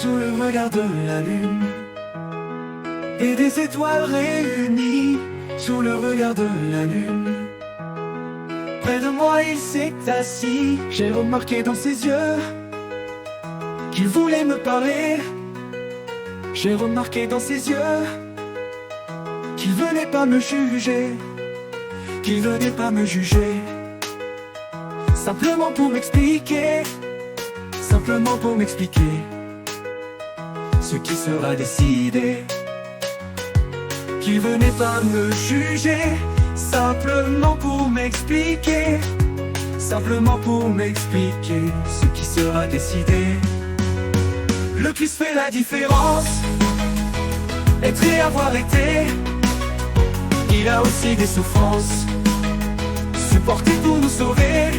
sous le regard de la lune et des étoiles réunies sous le regard de la lune. Près de moi il s'est assis, j'ai remarqué dans ses yeux qu'il voulait me parler. J'ai remarqué dans ses yeux qu'il venait pas me juger, qu'il venait pas me juger. Simplement pour m'expliquer, simplement pour m'expliquer ce qui sera décidé. Qu'il venait pas me juger, simplement pour m'expliquer, simplement pour m'expliquer ce qui sera décidé. Le Christ fait la différence, être et avoir été. Il a aussi des souffrances, supporté pour nous sauver.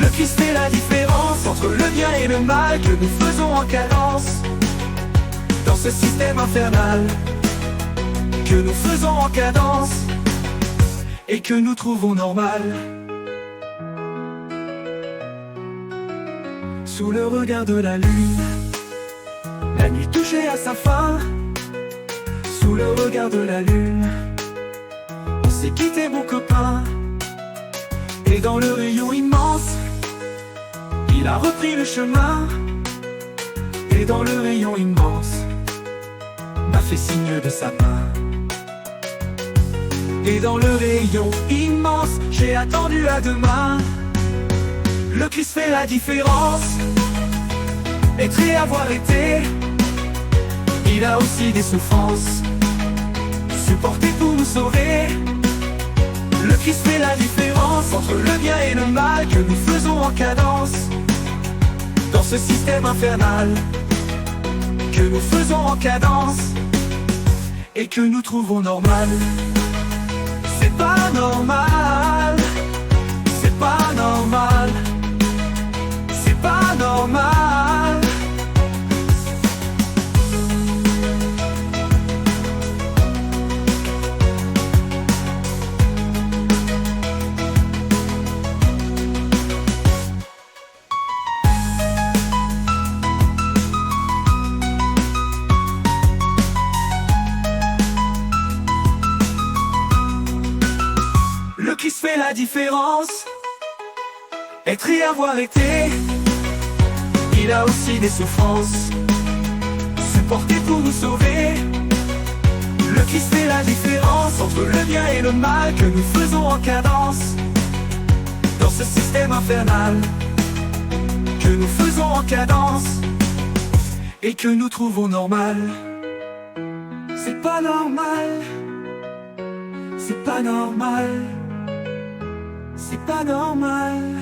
Le Christ fait la différence entre le bien et le mal que nous faisons en cadence dans ce système infernal que nous faisons en cadence et que nous trouvons normal. Sous le regard de la lune, la nuit touchait à sa fin. Sous le regard de la lune, on s'est quitté mon copain. Et dans le rayon immense, il a repris le chemin. Et dans le rayon immense, m'a fait signe de sa main. Et dans le rayon immense, j'ai attendu à demain. Le Christ fait la différence, être et avoir été. Il a aussi des souffrances, supporté pour nous sauver. Le Christ fait la différence entre le bien et le mal que nous faisons en cadence dans ce système infernal que nous faisons en cadence et que nous trouvons normal. C'est pas normal, c'est pas normal, c'est pas normal. Le Christ fait la différence, être et avoir été. Il a aussi des souffrances, supporté pour nous sauver. Le Christ fait la différence entre le bien et le mal que nous faisons en cadence dans ce système infernal que nous faisons en cadence et que nous trouvons normal. C'est pas normal, c'est pas normal, c'est pas normal.